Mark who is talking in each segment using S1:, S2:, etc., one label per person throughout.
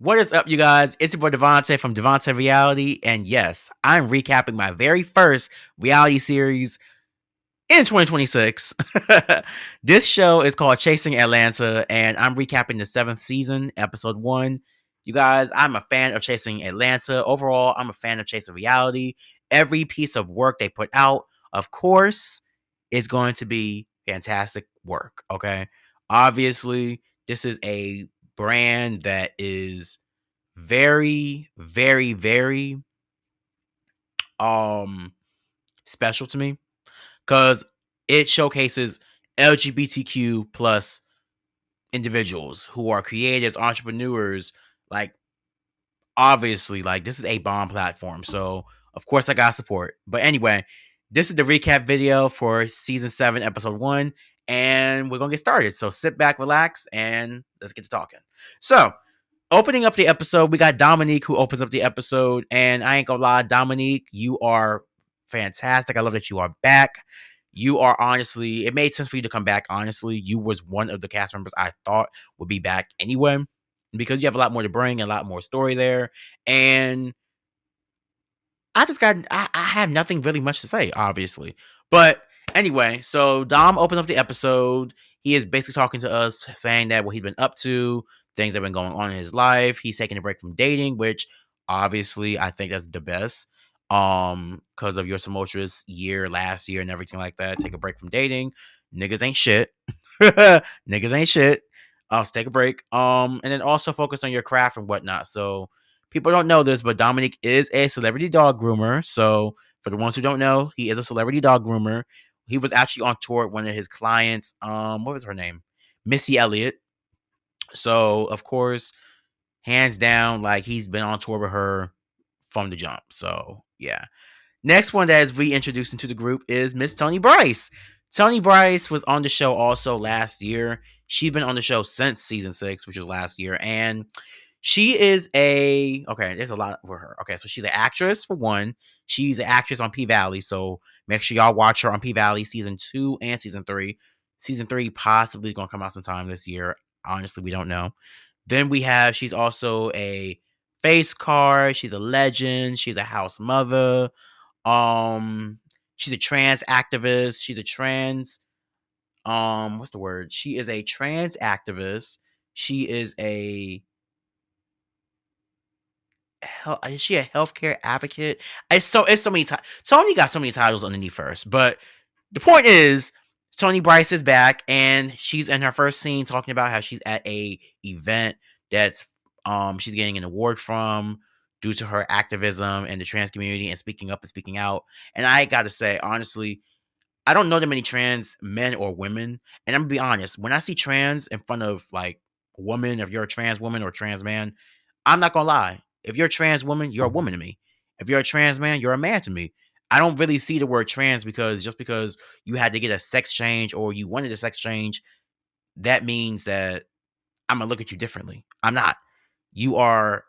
S1: What is up, you guys? It's your boy Devontae from Devontae Reality, and yes, I'm recapping my very first reality series in 2026. This show is called Chasing Atlanta, and I'm recapping the seventh season, episode one. You guys, I'm a fan of Chasing Atlanta. Overall, I'm a fan of Chasing Reality. Every piece of work they put out, of course, is going to be fantastic work. Okay. Obviously, this is a brand that is very, very, very um special to me because it showcases LGBTQ plus individuals who are creatives, entrepreneurs. Like, obviously, like, this is a bomb platform, so of course I got support. But anyway, this is the recap video for season 7, episode 1, and we're gonna get started. So sit back, relax, and let's get to talking. So opening up the episode, we got Dominique who opens up the episode, and I ain't gonna lie, Dominique, you are fantastic. I love that you are back. You are honestly, it made sense for you to come back. Honestly, you was one of the cast members I thought would be back anyway, because you have a lot more to bring, a lot more story there, and I have nothing really much to say, obviously. But anyway, so Dom opened up the episode. He is basically talking to us, saying that what he's been up to, things that have been going on in his life. He's taking a break from dating, which obviously I think that's the best. Because of your tumultuous year last year and everything like that. Take a break from dating. Niggas ain't shit. Niggas ain't shit. So take a break. And then also focus on your craft and whatnot. So people don't know this, but Dominic is a celebrity dog groomer. So for the ones who don't know, he is a celebrity dog groomer. He was actually on tour with one of his clients. What was her name? Missy Elliott. So of course, hands down, like, he's been on tour with her from the jump. So yeah. Next one that is reintroduced into the group is Miss Tony Bryce. Tony Bryce was on the show also last year. She's been on the show since season 6, which was last year, and she is there's a lot for her. Okay, so she's an actress for one. She's an actress on P Valley, so make sure y'all watch her on P Valley season 2 and season 3. Season 3 possibly gonna come out sometime this year. Honestly, we don't know. Then she's also a face card. She's a legend. She's a house mother. Um, she's a trans activist. She's a trans what's the word? She is a trans activist. She is a is she a healthcare advocate? It's so many titles. Tony got so many titles underneath first, but the point is, Tony Bryce is back, and she's in her first scene talking about how she's at a event that's she's getting an award from due to her activism in the trans community and speaking up and speaking out. And I gotta say, honestly, I don't know that many trans men or women. And I'm gonna be honest, when I see trans in front of, like, woman, if you're a trans woman or trans man, I'm not gonna lie. If you're a trans woman, you're a woman to me. If you're a trans man, you're a man to me. I don't really see the word trans because just because you had to get a sex change or you wanted a sex change, that means that I'm gonna look at you differently. I'm not. You are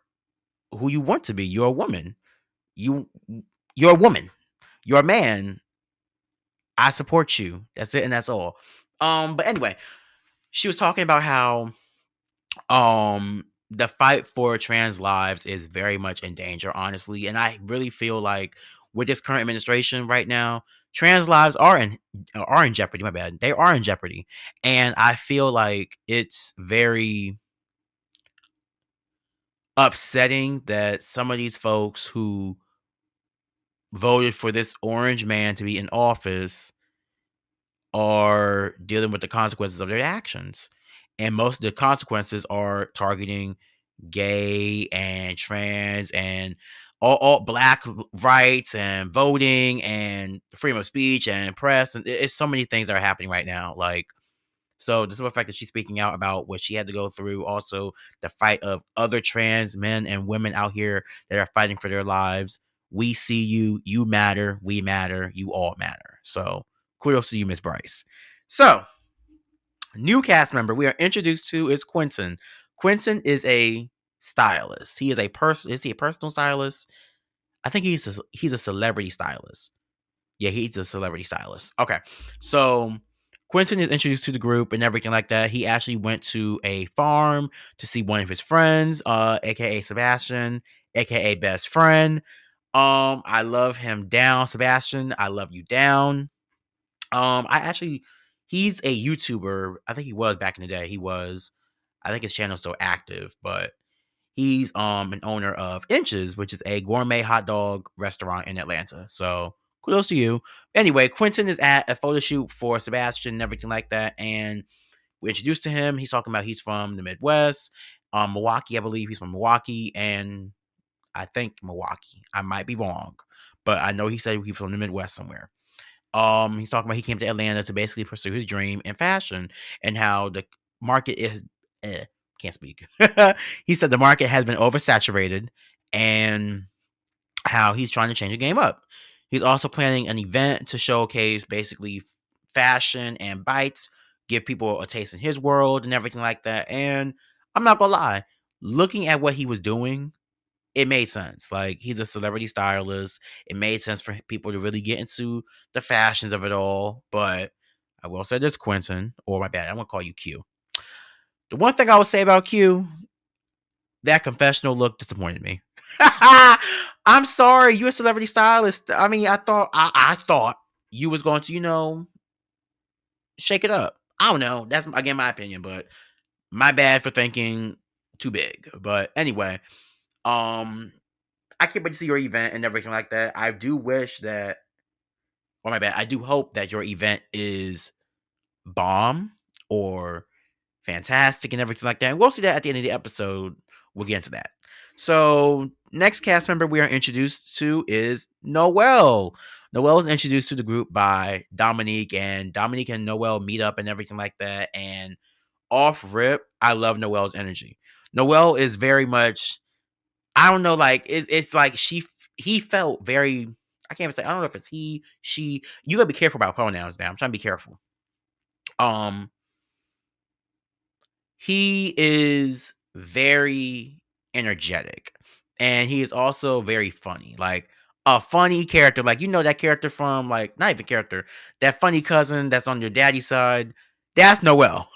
S1: who you want to be. You're a woman. You you're a woman. You're a man. I support you. That's it, and that's all. But anyway, she was talking about how the fight for trans lives is very much in danger, honestly. And I really feel like with this current administration right now, trans lives are in jeopardy. My bad. They are in jeopardy. And I feel like it's very upsetting that some of these folks who voted for this orange man to be in office are dealing with the consequences of their actions. And most of the consequences are targeting gay and trans and all black rights and voting and freedom of speech and press. And it's so many things that are happening right now. Like, so this is the fact that she's speaking out about what she had to go through. Also, the fight of other trans men and women out here that are fighting for their lives. We see you. You matter. We matter. You all matter. So kudos to you, Miss Bryce. So, new cast member we are introduced to is Quentin. Quentin is a stylist. He is a person. Is he a personal stylist? I think he's a celebrity stylist. Yeah, he's a celebrity stylist. Okay, so Quentin is introduced to the group and everything like that. He actually went to a farm to see one of his friends, aka Sebastian, aka best friend. I love him down, Sebastian. I love you down. I actually, he's a YouTuber. I think he was back in the day. He was. I think his channel's still active, but he's an owner of Inches, which is a gourmet hot dog restaurant in Atlanta. So kudos to you. Anyway, Quentin is at a photo shoot for Sebastian and everything like that, and we're introduced to him. He's talking about he's from the Midwest, Milwaukee, I believe he's from Milwaukee, and I think Milwaukee. I might be wrong, but I know he said he's from the Midwest somewhere. He's talking about he came to Atlanta to basically pursue his dream in fashion and how the market is can't speak. He said the market has been oversaturated and how he's trying to change the game up. He's also planning an event to showcase basically fashion and bites, give people a taste in his world and everything like that. And I'm not gonna lie, looking at what he was doing, it made sense. Like, he's a celebrity stylist. It made sense for people to really get into the fashions of it all. But I will say this, Quentin, or my bad, I'm gonna call you Q. The one thing I would say about Q, that confessional look disappointed me. I'm sorry, you're a celebrity stylist. I mean, I thought you was going to, shake it up. I don't know. That's again my opinion, but my bad for thinking too big. But anyway, um, I can't wait to see your event and everything like that. I do wish that, or my bad, I do hope that your event is bomb or fantastic and everything like that. And we'll see that at the end of the episode. We'll get into that. So, next cast member we are introduced to is Noel. Noel is introduced to the group by Dominique, and Dominique and Noel meet up and everything like that. And off rip, I love Noel's energy. Noel is very much, I don't know, like it's like he felt very, I can't even say, I don't know if it's he, she. You gotta be careful about pronouns now. I'm trying to be careful. Um, he is very energetic, and he is also very funny. Like a funny character, like that character from, like, not even character, that funny cousin that's on your daddy's side. That's Noel.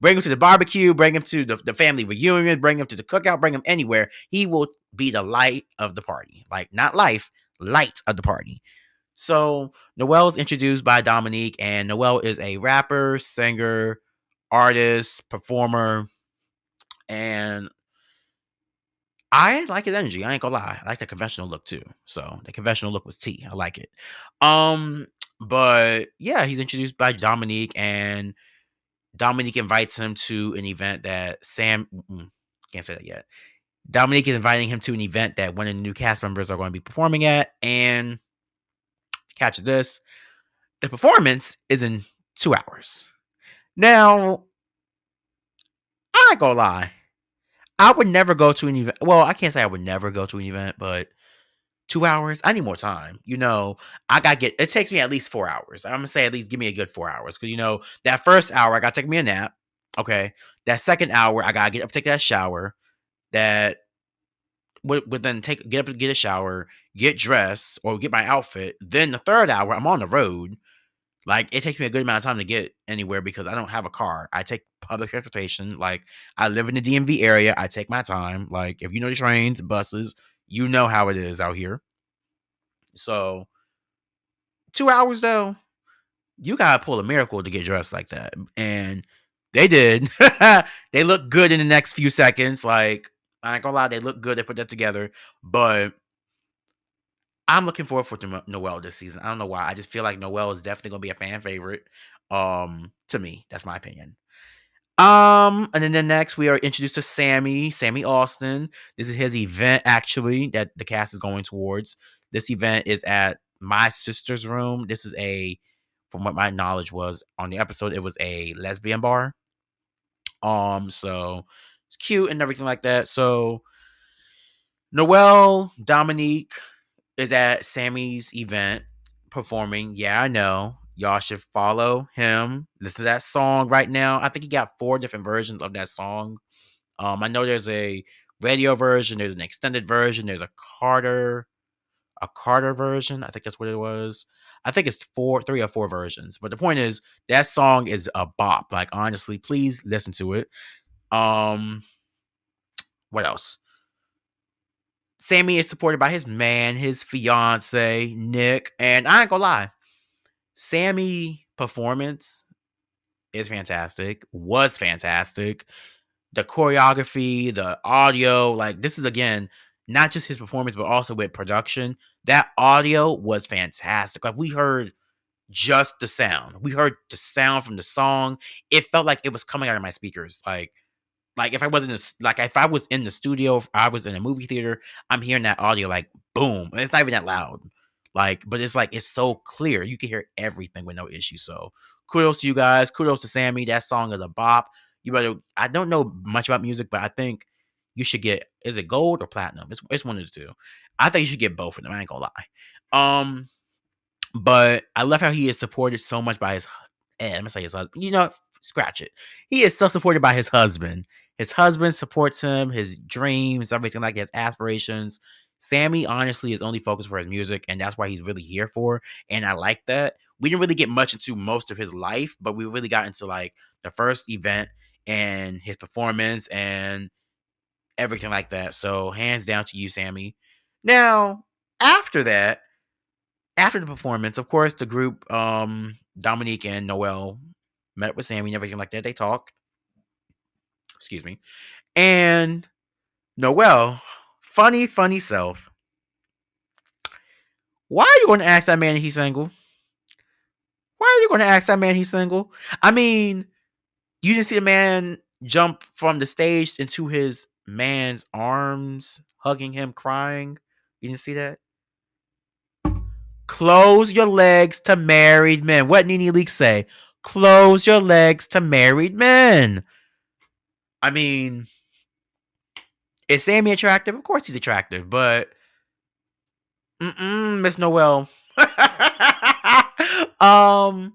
S1: Bring him to the barbecue, bring him to the family reunion, bring him to the cookout, bring him anywhere. He will be the light of the party. Like, not life, light of the party. So Noel is introduced by Dominique, and Noel is a rapper, singer, artist, performer, and I like his energy. I ain't gonna lie. I like the conventional look too. So the conventional look was T. I like it. But yeah, he's introduced by Dominique, and Dominique invites him to an event that can't say that yet. Dominique is inviting him to an event that one of the new cast members are going to be performing at, and catch this, the performance is in 2 hours. Now, I ain't gonna lie. I would never go to an event. Well, I can't say I would never go to an event, but 2 hours, I need more time. I gotta get, it takes me at least 4 hours. I'm gonna say at least give me a good 4 hours. Cause that first hour, I gotta take me a nap. Okay. That second hour, I gotta get up, take that shower. That would then get up and get a shower, get dressed, or get my outfit. Then the third hour, I'm on the road. Like, it takes me a good amount of time to get anywhere because I don't have a car. I take public transportation. Like, I live in the DMV area. I take my time. Like, if you know the trains, buses, you know how it is out here. So 2 hours though, you gotta pull a miracle to get dressed like that. And they did. They look good in the next few seconds. Like, I ain't gonna lie, they look good. They put that together. But I'm looking forward for Noel this season. I don't know why. I just feel like Noel is definitely gonna be a fan favorite. To me, that's my opinion. And then next we are introduced to Sammy Austin. This is his event actually that the cast is going towards. This event is at my sister's room. This is from what my knowledge was on the episode, it was a lesbian bar. So it's cute and everything like that. So Noel Dominique is at Sammy's event performing. Yeah, I know. Y'all should follow him. Listen to that song right now. I think he got 4 different versions of that song. I know there's a radio version, there's an extended version, there's a Carter, a Carter version. I think that's what it was. I think it's 3 or 4 versions. But the point is, that song is a bop. Like, honestly, please listen to it. Um, what else? Sammy is supported by his man, his fiance, Nick, and I ain't gonna lie, Sammy performance is fantastic. Was fantastic. The choreography, the audio, like this is again not just his performance, but also with production. That audio was fantastic. Like we heard just the sound. We heard the sound from the song. It felt like it was coming out of my speakers. Like if I wasn't like if I was in the studio, if I was in a movie theater, I'm hearing that audio like boom. And it's not even that loud. Like, but it's like it's so clear. You can hear everything with no issue. So kudos to you guys. Kudos to Sammy. That song is a bop. You better I don't know much about music, but I think you should get is it gold or platinum? It's one of the two. I think you should get both of them. I ain't gonna lie. But I love how he is supported so much by his I'm gonna say his husband. You know, scratch it. He is so supported by his husband. His husband supports him, his dreams, everything like his aspirations. Sammy honestly is only focused for his music, and that's why he's really here for. And I like that. We didn't really get much into most of his life, but we really got into like the first event and his performance and everything like that. So hands down to you, Sammy. Now, after that, after the performance, of course, the group, Dominique and Noel met with Sammy and everything like that. They talked. Excuse me. And Noel, funny self. Why are you going to ask that man if he's single? Why are you going to ask that man he's single? I mean, you didn't see the man jump from the stage into his man's arms, hugging him, crying. You didn't see that? Close your legs to married men. What Nene Leakes say? Close your legs to married men. I mean, is Sammy attractive? Of course he's attractive, but Miss Noel. um,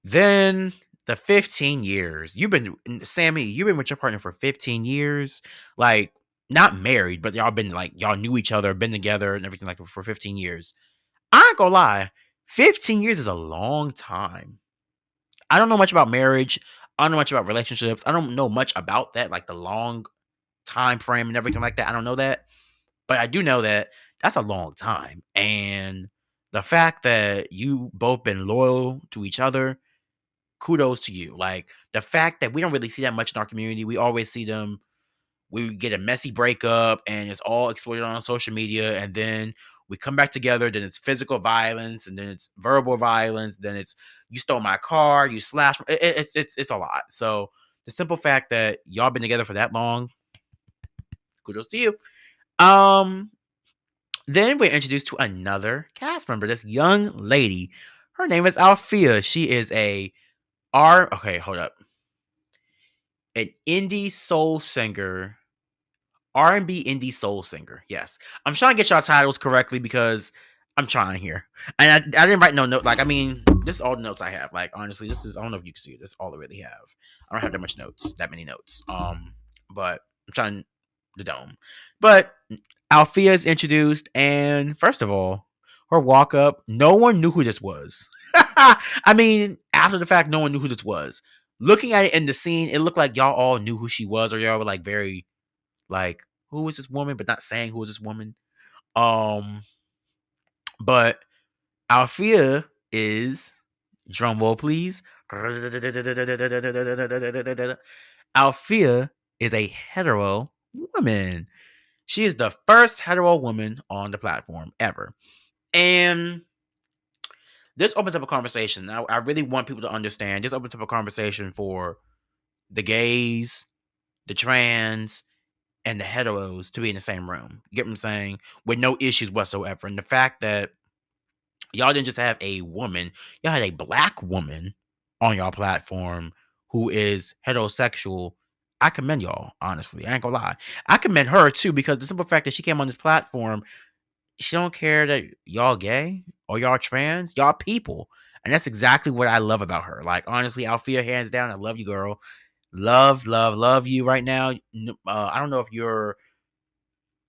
S1: then the 15 years. Sammy, you've been with your partner for 15 years. Like, not married, but y'all been like, y'all knew each other, been together and everything like that for 15 years. I ain't gonna lie, 15 years is a long time. I don't know much about marriage. I don't know much about relationships. I don't know much about that, like the long time frame and everything like that. I don't know that. But I do know that that's a long time. And the fact that you both been loyal to each other, kudos to you. Like the fact that we don't really see that much in our community. We always see them we get a messy breakup and it's all exploded on social media, and then we come back together, then it's physical violence, and then it's verbal violence, then it's you stole my car, you slashed it's a lot. So the simple fact that y'all been together for that long, kudos to you. um then we're introduced to another cast member, this young lady. Her name is Althea. She is okay, hold up, an indie soul singer, R&B indie soul singer. Yes. I'm trying to get y'all titles correctly because I'm trying here. And I didn't write no note. Like, I mean, this is all the notes I have. Like, honestly, I don't know if you can see it. This is all I really have. I don't have that many notes. But I'm trying the dome. But Althea is introduced, and first of all, her walk up, no one knew who this was. I mean, after the fact, no one knew who this was. Looking at it in the scene, it looked like y'all all knew who she was, or y'all were like very like, who is this woman, but not saying who is this woman. Um, but Althea is, drum roll please. Althea is a hetero woman. She is the first hetero woman on the platform ever. And this opens up a conversation. I really want people to understand. This opens up a conversation for the gays, the trans, and the heteros to be in the same room. You get what I'm saying? With no issues whatsoever. And the fact that y'all didn't just have a woman, y'all had a black woman on y'all platform who is heterosexual. I commend y'all, honestly. I ain't gonna lie. I commend her too, because the simple fact that she came on this platform, she don't care that y'all gay or y'all trans, y'all people. And that's exactly what I love about her. Like, honestly, Althea, hands down, I love you, girl. Love you right now. I don't know if you're.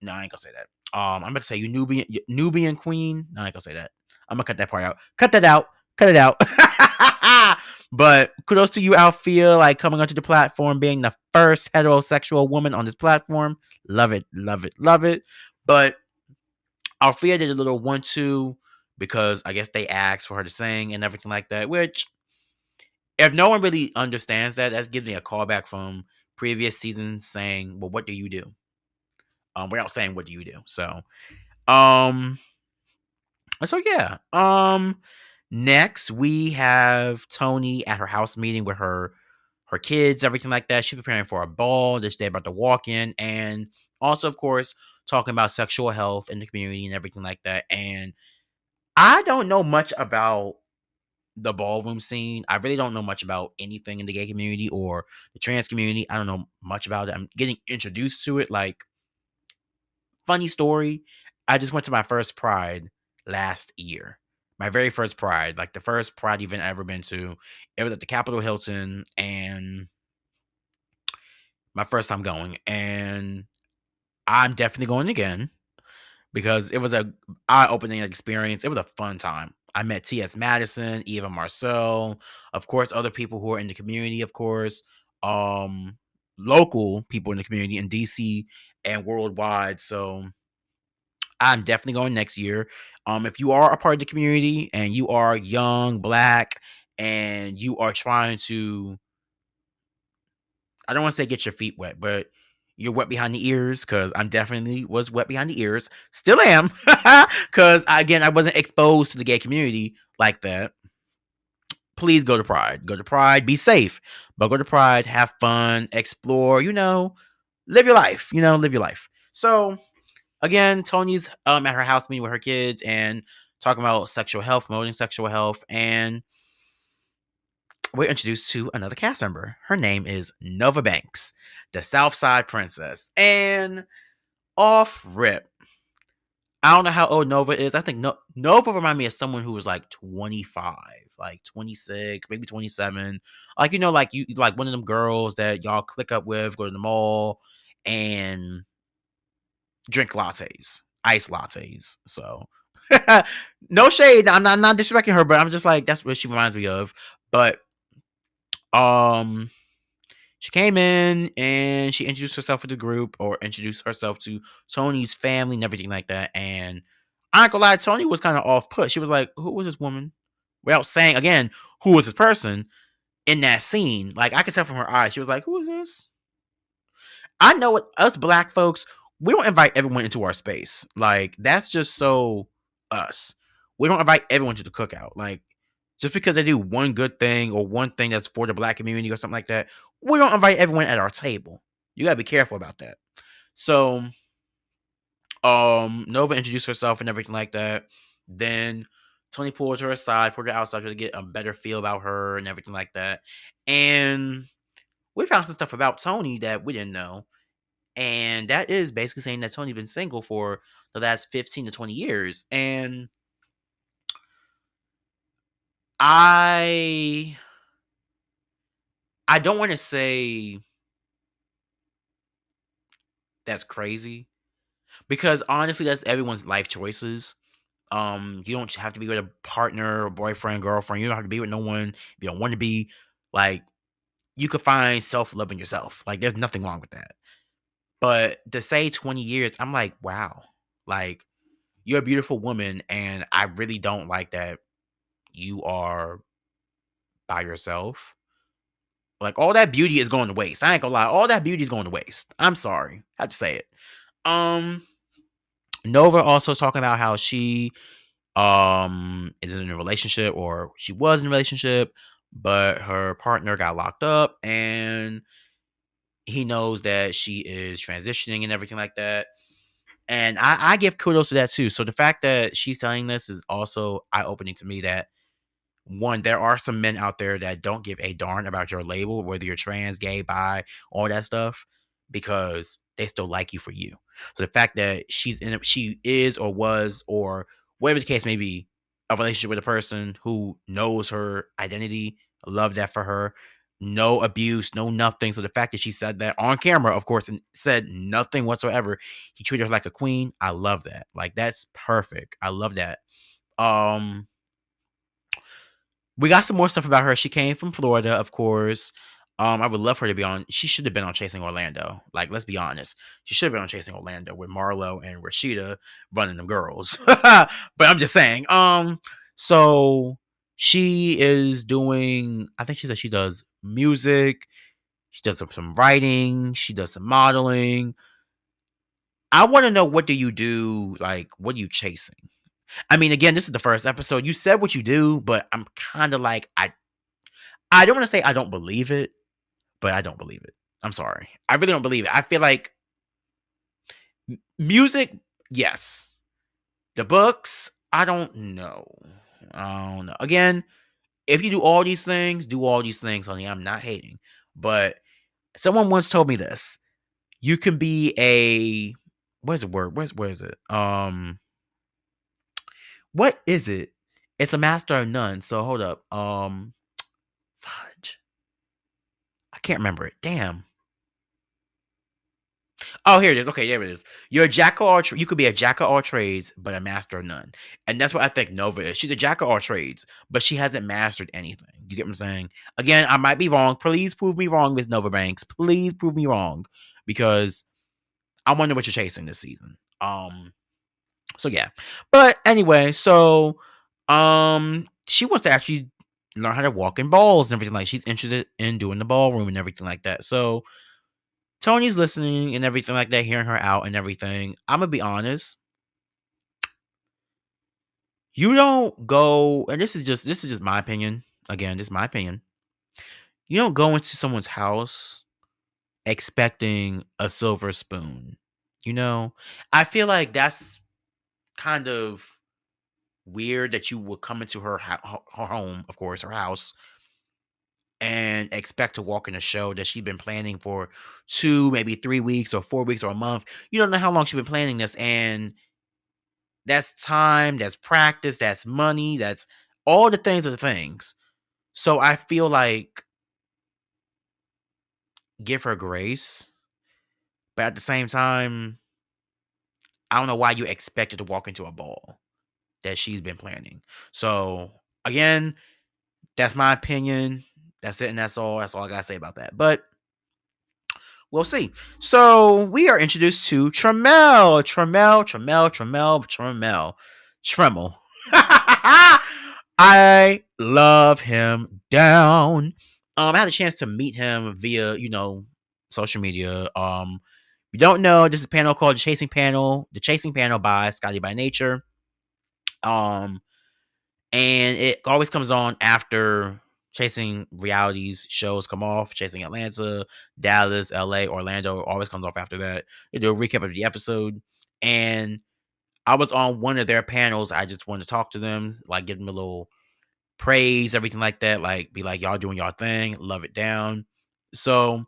S1: No, I ain't gonna say that. I'm about to say you Nubian queen. No, I ain't gonna say that. I'm gonna cut that part out. Cut that out. Cut it out. But kudos to you, Althea, like coming onto the platform, being the first heterosexual woman on this platform. Love it, love it, love it. But Althea did a little 1-2 because I guess they asked for her to sing and everything like that. Which, if no one really understands that, that's giving me a callback from previous seasons saying, "Well, what do you do?" Without saying, "What do you do?" Um, so yeah. Next we have Tony at her house meeting with her kids, everything like that. She's preparing for a ball that they're about to walk in, and also, of course, talking about sexual health in the community and everything like that. And I don't know much about the ballroom scene. I really don't know much about anything in the gay community or the trans community. I don't know much about it. I'm getting introduced to it. Like, funny story, I just went to my first Pride last year. My very first Pride, like the first Pride event I ever been to. It was at the Capitol Hilton, and my first time going. And I'm definitely going again because it was a eye-opening experience. It was a fun time. I met T.S. Madison, Eva Marcel, of course, other people who are in the community, of course, um, local people in the community in DC and worldwide. So I'm definitely going next year. If you are a part of the community and you are young, black, and you are trying to, I don't want to say get your feet wet, but you're wet behind the ears because I'm definitely was wet behind the ears. Still am. Because, again, I wasn't exposed to the gay community like that. Please go to Pride. Go to Pride. Be safe. But go to Pride. Have fun. Explore. Live your life. Live your life. So, again, Tony's at her house meeting with her kids and talking about sexual health, promoting sexual health, and we're introduced to another cast member. Her name is Nova Banks, the Southside Princess. And off rip, I don't know how old Nova is. I think Nova remind me of someone who was like 25, like 26, maybe 27. Like, like you like one of them girls that y'all click up with, go to the mall and drink lattes, ice lattes. So no shade. I'm not disrespecting her, but I'm just like, that's what she reminds me of. But um she came in and she introduced herself to the group, or introduced herself to Tony's family and everything like that. And I ain't gonna lie, Tony was kind of off put. She was like, "Who was this woman?" Without saying again, who was this person in that scene. Like, I could tell from her eyes, she was like, "Who is this?" I know what us black folks, we don't invite everyone into our space. Like, that's just so us. We don't invite everyone to the cookout. Like, just because they do one good thing or one thing that's for the black community or something like that, we don't invite everyone at our table. You gotta be careful about that. So, Nova introduced herself and everything like that. Then Tony pulled her aside, pulled her outside to get a better feel about her and everything like that. And we found some stuff about Tony that we didn't know. And that is basically saying that Tony's been single for the last 15 to 20 years. And I I don't want to say that's crazy, because honestly that's everyone's life choices. You don't have to be with a partner or boyfriend, girlfriend. You don't have to be with no one if you don't want to be. Like, you could find self-love in yourself. Like, there's nothing wrong with that. But to say 20 years, I'm like, wow. Like, you're a beautiful woman, and I really don't like that you are by yourself. Like, all that beauty is going to waste. I ain't gonna lie, all that beauty is going to waste. I'm sorry, I have to say it. Um, Nova also is talking about how she is in a relationship, or she was in a relationship, but her partner got locked up, and he knows that she is transitioning and everything like that. And I give kudos to that too. So the fact that she's telling this is also eye opening to me, that one, there are some men out there that don't give a darn about your label, whether you're trans, gay, bi, all that stuff, because they still like you for you. So the fact that she is or was, or whatever the case may be, a relationship with a person who knows her identity, I love that for her. no abuse, no nothing. So the fact that she said that on camera, of course, and said nothing whatsoever, he treated her like a queen. I love that. Like that's perfect. I love that. Um, we got some more stuff about her. She came from Florida, of course. I would love for her to be on. She should have been on Chasing Orlando. Like, let's be honest. She should have been on Chasing Orlando with Marlo and Rashida running them girls. But I'm just saying. So she is doing. I think she said she does music. She does some writing. She does some modeling. I want to know, what do you do? Like, what are you chasing? I mean, again, this is the first episode. You said what you do, but I'm kind of like, I don't want to say I don't believe it, but I don't believe it. I'm sorry. I really don't believe it. I feel like music, yes. The books, I don't know. I don't know. Again, if you do all these things, do all these things, honey. I'm not hating. But someone once told me this. You can be a, where's the word? Where is it? What is it? It's a master of none. So hold up. Fudge. I can't remember it. Damn. Oh, here it is. Okay, there it is. You're a jack of all. You could be a jack of all trades, but a master of none. And that's what I think Nova is. She's a jack of all trades, but she hasn't mastered anything. You get what I'm saying? Again, I might be wrong. Please prove me wrong, Miss Nova Banks. Please prove me wrong, because I wonder what you're chasing this season. So yeah. But anyway, so she wants to actually learn how to walk in balls and everything. Like, she's interested in doing the ballroom and everything like that. So Tony's listening and everything like that, hearing her out and everything. I'm gonna be honest. You don't go, and this is just my opinion. Again, this is my opinion. You don't go into someone's house expecting a silver spoon. You know, I feel like that's kind of weird that you would come into her home, of course, her house, and expect to walk in a show that she's been planning for 2, maybe 3 weeks or 4 weeks or a month. You don't know how long she's been planning this, and that's time, that's practice, that's money, that's all the things are the things. So I feel like, give her grace, but at the same time, I don't know why you expect her to walk into a ball that she's been planning. So again, that's my opinion. That's it, and that's all. That's all I gotta say about that. But we'll see. So we are introduced to Tremel. I love him down. I had a chance to meet him via, social media. If you don't know, this is a panel called The Chasing Panel by Scotty by Nature. And it always comes on after Chasing Realities shows come off. Chasing Atlanta, Dallas, LA, Orlando always comes off after that. They do a recap of the episode. And I was on one of their panels. I just wanted to talk to them, like give them a little praise, everything like that. Like, be like, y'all doing y'all thing, love it down. So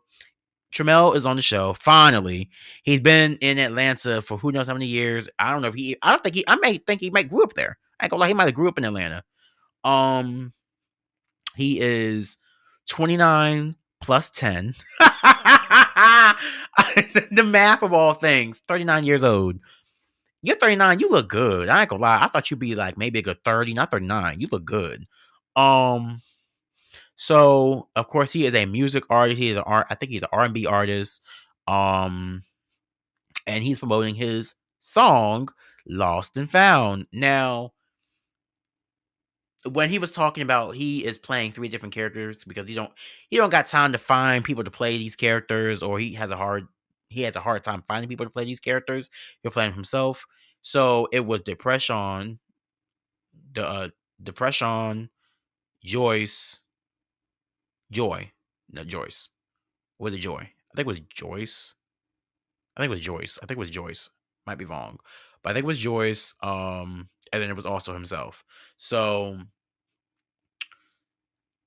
S1: Tremel is on the show. Finally, he's been in Atlanta for who knows how many years. I don't know if he. I don't think he. I may think he might grew up there. I ain't gonna lie, he might have grew up in Atlanta. Um, he is 29 plus 10. The math of all things. 39 years old. You're 39. You look good. I ain't gonna lie. I thought you'd be like maybe a good 30, not 39. You look good. Um, so of course he is a music artist. He is an art. I think he's an R&B artist. Um, and he's promoting his song "Lost and Found." Now, when he was talking about he is playing 3 different characters because he don't got time to find people to play these characters, or he has a hard time finding people to play these characters. He'll play them himself. So it was the Depression, Joyce, Joy, no Joyce. Was it Joy? I think it was Joyce. I think it was Joyce. I think it was Joyce. Might be wrong, but I think it was Joyce. And then it was also himself. So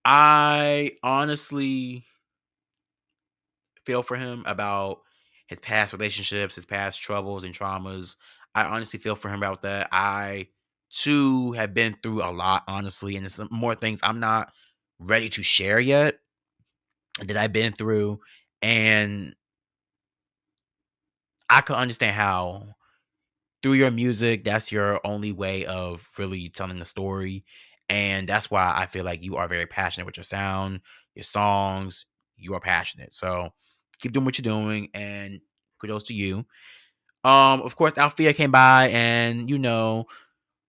S1: I honestly feel for him about his past relationships, his past troubles and traumas. I honestly feel for him about that. I too have been through a lot, honestly, and there's some more things I'm not ready to share yet. that I've been through, and I could understand how through your music, that's your only way of really telling the story. And that's why I feel like you are very passionate with your sound, your songs. You are passionate. So keep doing what you're doing, and kudos to you. Of course, Althea came by and,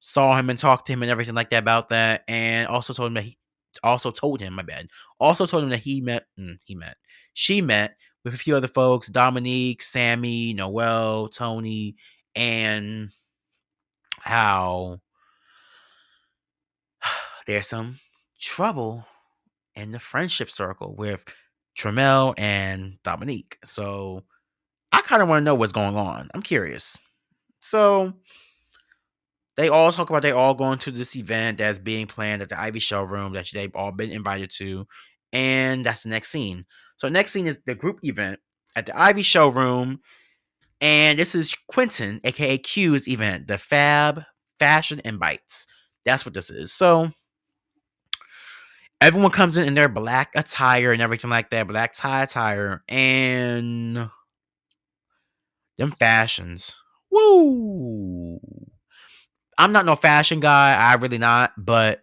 S1: saw him and talked to him and everything like that about that, and also told him that my bad. Also told him that she met with a few other folks, Dominique, Sammy, Noel, Tony, and how there's some trouble in the friendship circle with Tremel and Dominique. So I kind of want to know what's going on. I'm curious. So they all talk about they all going to this event that's being planned at the Ivy showroom that they've all been invited to. And that's the next scene. So next scene is the group event at the Ivy showroom. And this is Quentin, aka Q's event, the Fab Fashion and Bites. That's what this is. So everyone comes in their black attire and everything like that, black tie attire, and them fashions. Woo! I'm not no fashion guy. I really not, but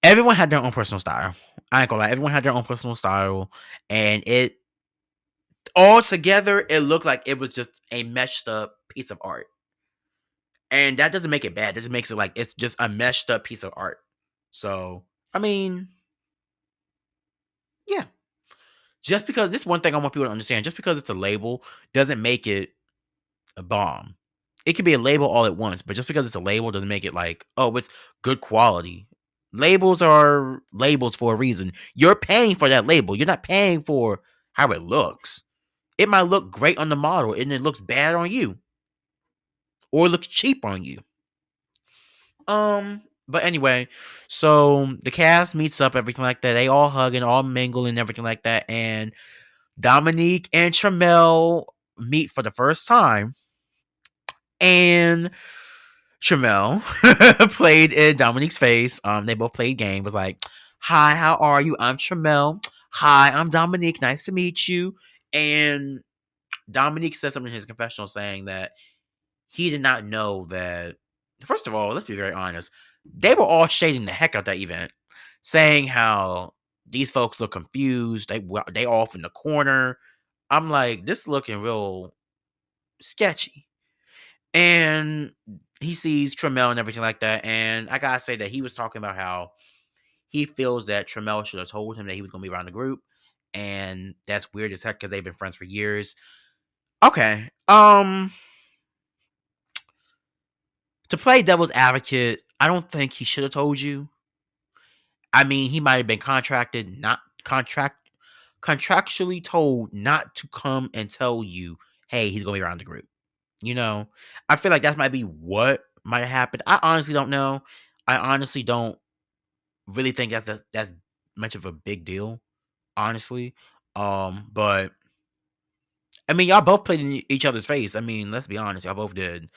S1: everyone had their own personal style. I ain't gonna lie. Everyone had their own personal style, and it all together, it looked like it was just a meshed up piece of art. And that doesn't make it bad. That just makes it like it's just a meshed up piece of art. So, I mean, yeah. Just because this one thing I want people to understand, just because it's a label doesn't make it a bomb. It could be a label all at once, but just because it's a label doesn't make it like, oh, it's good quality. Labels are labels for a reason. You're paying for that label. You're not paying for how it looks. It might look great on the model and it looks bad on you. Or it looks cheap on you. But anyway, so the cast meets up, everything like that. They all hug and all mingle and everything like that. And Dominique and Tramel meet for the first time. And Tramel played in Dominique's face. They both played game. Was like, "Hi, how are you? I'm Tramel. Hi, I'm Dominique. Nice to meet you." And Dominique said something in his confessional saying that he did not know that. First of all, let's be very honest. They were all shading the heck out that event, saying how these folks look confused. They off in the corner. I'm like, this looking real sketchy. And he sees Tremel and everything like that. And I gotta say that he was talking about how he feels that Tremel should have told him that he was gonna be around the group. And that's weird as heck because they've been friends for years. Okay. To play devil's advocate, I don't think he should have told you. I mean, he might have been contractually told not to come and tell you, hey, he's gonna be around the group. You know, I feel like that might be what might have happened. I honestly don't know. I honestly don't really think that's much of a big deal, honestly. But I mean, y'all both played in each other's face. I mean, let's be honest, y'all both did.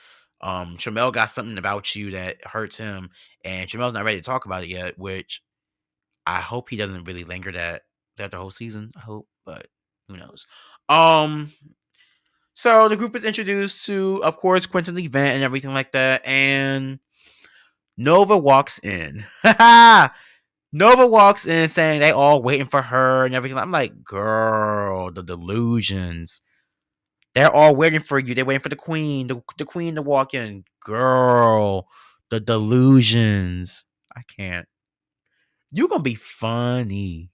S1: Tramel got something about you that hurts him, and Tramel's not ready to talk about it yet, which I hope he doesn't really linger that the whole season. I hope, but who knows? Um, so the group is introduced to, of course, Quentin's event and everything like that, and Nova walks in. Nova walks in saying they all waiting for her and everything. I'm like, girl, the delusions. They're all waiting for you. They're waiting for the queen to walk in. Girl, the delusions. I can't. You're gonna be funny.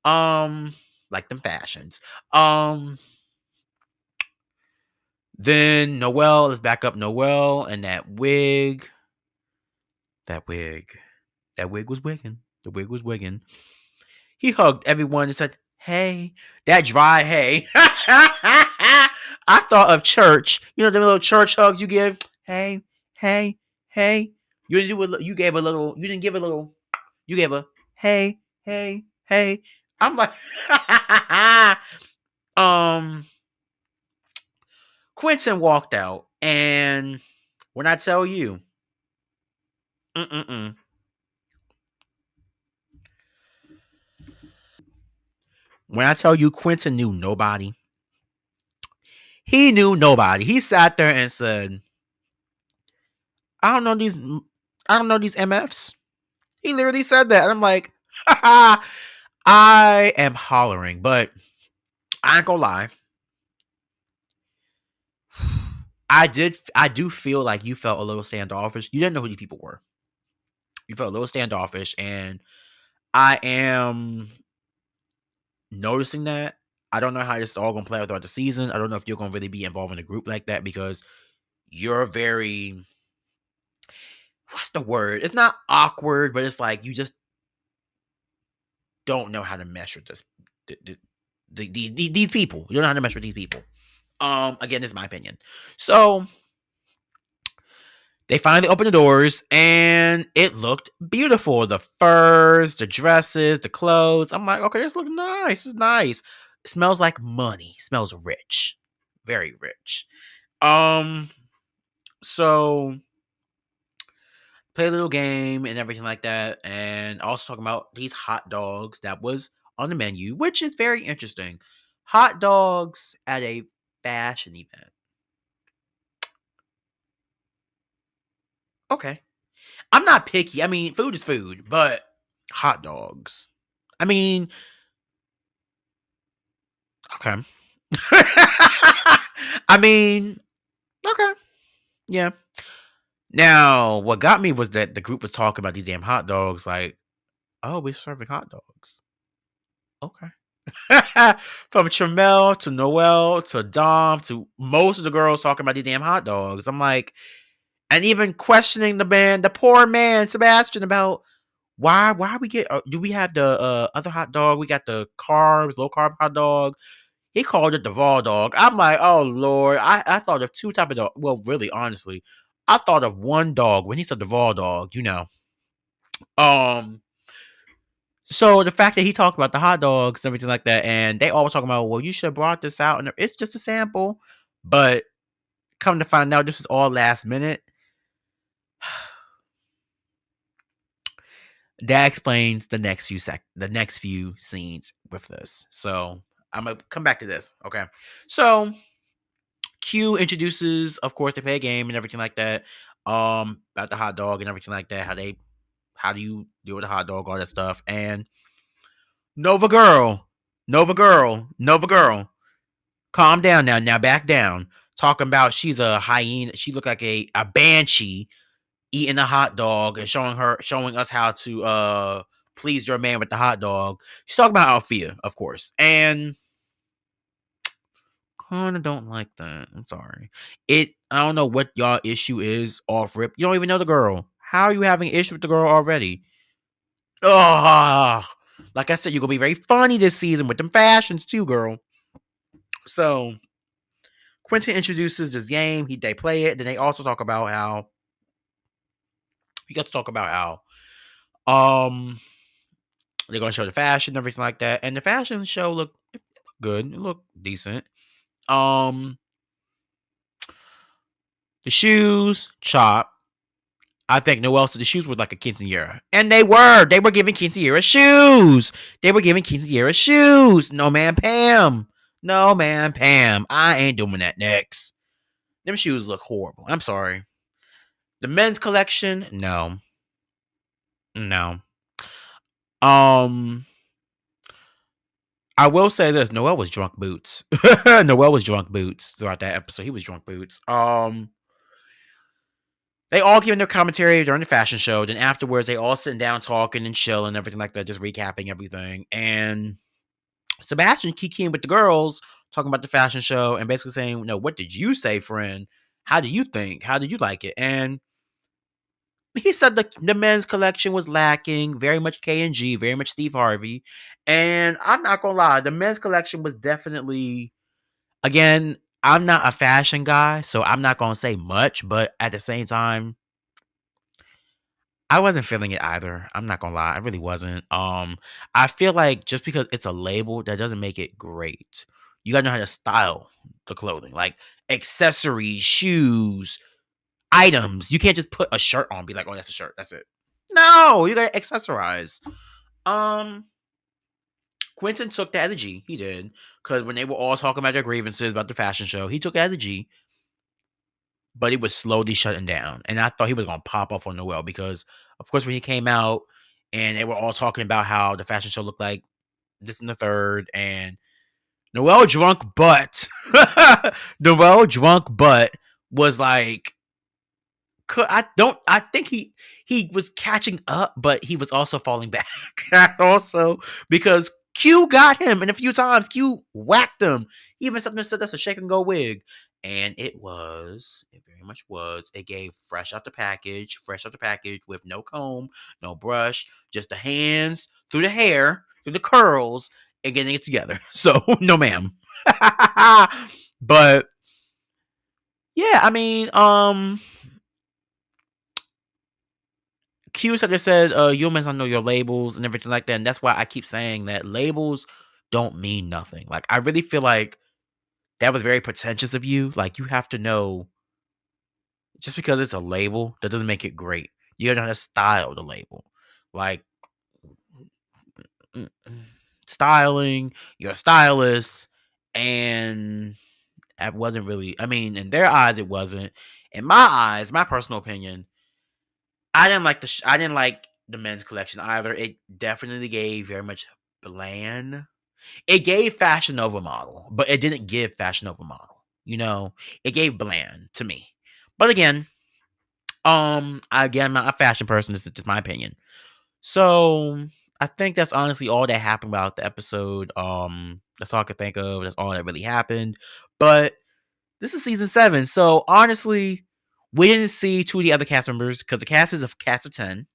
S1: Like them fashions. Um, then Noelle, let's back up Noelle and that wig. That wig. That wig was wigging. The wig was wigging. He hugged everyone and said, hey. That dry hey. I thought of church. You know the little church hugs you give? Hey, hey, hey. You gave a little, you didn't give a little, you gave a hey, hey, hey. I'm like, um, Quentin walked out, and when I tell you, mm-mm-mm, When I tell you Quentin knew nobody, he knew nobody. He sat there and said, I don't know these I don't know these MFs. He literally said that. And I'm like, I am hollering, but I ain't gonna lie. I do feel like you felt a little standoffish. You didn't know who these people were. You felt a little standoffish, and I am noticing that. I don't know how this is all gonna play out throughout the season. I don't know if you're gonna really be involved in a group like that because you're very what's the word? It's not awkward, but it's like you just don't know how to mesh with these people. You don't know how to mesh with these people. Again, this is my opinion. So they finally opened the doors and it looked beautiful. The furs, the dresses, the clothes. I'm like, okay, this looks nice. It's nice. It smells like money. It smells rich. Very rich. Um, so play a little game and everything like that. And also talking about these hot dogs that was on the menu, which is very interesting. Hot dogs at a fashion event. Okay. I'm not picky. I mean, food is food, but hot dogs. I mean, okay. I mean, okay. Yeah. Now, what got me was that the group was talking about these damn hot dogs, like, oh, we're serving hot dogs. Okay. From Tramel to Noel to Dom to most of the girls talking about these damn hot dogs. I'm like, and even questioning the poor man, Sebastian, about why we get do we have the other hot dog? We got the carbs, low carb hot dog. He called it the Vol dog. I'm like, oh Lord. I thought of two type of dog. Well, really, honestly, I thought of one dog when he said the Vol dog, you know. Um so the fact that he talked about the hot dogs and everything like that, and they always talking about, well, you should have brought this out, and it's just a sample. But come to find out, this was all last minute. That explains the next few scenes with this. So I'm gonna come back to this. Okay. So Q introduces, of course, they play a game and everything like that. About the hot dog and everything like that. How do you deal with a hot dog, all that stuff. And Nova girl, Nova girl, Nova girl. Calm down now. Now back down. Talking about she's a hyena. She looked like a banshee eating a hot dog and showing us how to please your man with the hot dog. She's talking about Althea, of course. And kinda don't like that. I'm sorry. I don't know what y'all issue is off rip. You don't even know the girl. How are you having an issue with the girl already? Ugh. Like I said, you're gonna be very funny this season with them fashions too, girl. So Quentin introduces this game. They play it. Then they also talk about how we got to talk about how they're gonna show the fashion and everything like that. And the fashion show looked good. It looked decent. Um the shoes, chop. I think Noel said the shoes were like a quinceanera. And they were. They were giving quinceanera shoes. They were giving quinceanera shoes. No, man, Pam. No, man, Pam. I ain't doing that next. Them shoes look horrible. I'm sorry. The men's collection, no. No. Um, I will say this. Noel was drunk boots. Noel was drunk boots throughout that episode. He was drunk boots. They all giving their commentary during the fashion show. Then afterwards, they all sitting down talking and chilling and everything like that, just recapping everything. And Sebastian kikiing with the girls, talking about the fashion show and basically saying, no, what did you say, friend? How do you think? How did you like it? And he said the men's collection was lacking, very much K&G, very much Steve Harvey. And I'm not gonna lie, the men's collection was definitely, again, I'm not a fashion guy, so I'm not gonna say much, but at the same time, I wasn't feeling it either. I'm not gonna lie, I really wasn't. I feel like just because it's a label, that doesn't make it great. You gotta know how to style the clothing, like accessories, shoes, items. You can't just put a shirt on, and be like, oh, that's a shirt. That's it. No, you gotta accessorize. Um, Quentin took that as a G. He did. Because when they were all talking about their grievances about the fashion show, he took it as a G. But it was slowly shutting down. And I thought he was going to pop off on Noel because, of course, when he came out and they were all talking about how the fashion show looked like this and the third, and Noel drunk butt, Noel drunk butt was like, I think he was catching up, but he was also falling back. Also, because Q got him, and a few times Q whacked him. Even something said that's a shake and go wig. And it very much was. It gave fresh out the package with no comb, no brush, just the hands through the hair, through the curls, and getting it together. So, no, ma'am. But yeah, I mean, Q said, humans don't know your labels and everything like that. And that's why I keep saying that labels don't mean nothing. Like, I really feel like that was very pretentious of you. Like, you have to know just because it's a label, that doesn't make it great. You gotta know how to style the label. Like, styling, you're a stylist, and that wasn't really, I mean, in their eyes, it wasn't. In my eyes, my personal opinion, I didn't like the men's collection either. It definitely gave very much bland. It gave Fashion Nova model, but it didn't give Fashion Nova model. You know, it gave bland to me. But again, I'm not a fashion person. This is just my opinion. So I think that's honestly all that happened about the episode. That's all I could think of. That's all that really happened. But this is season 7, so honestly, we didn't see two of the other cast members because the cast is a cast of 10.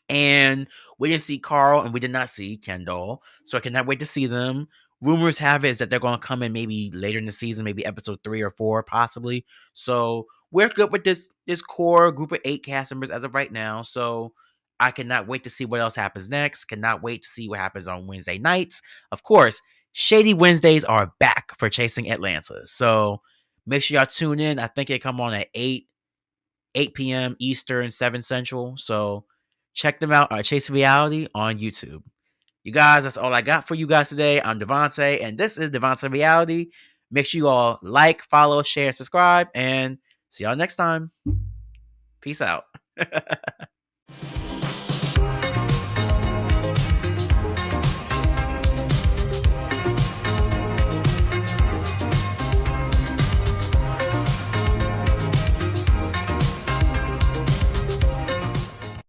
S1: And we didn't see Carl and we did not see Kendall. So I cannot wait to see them. Rumors have it is that they're going to come in maybe later in the season, maybe episode 3 or 4, possibly. So we're good with this core group of 8 cast members as of right now. So I cannot wait to see what else happens next. Cannot wait to see what happens on Wednesday nights. Of course, Shady Wednesdays are back for Chasing Atlanta. So make sure y'all tune in. I think they come on at 8 p.m. Eastern, 7 Central. So check them out. Chasing Reality on YouTube. You guys, that's all I got for you guys today. I'm Devontae, and this is Devontae Reality. Make sure you all like, follow, share, and subscribe, and see y'all next time. Peace out.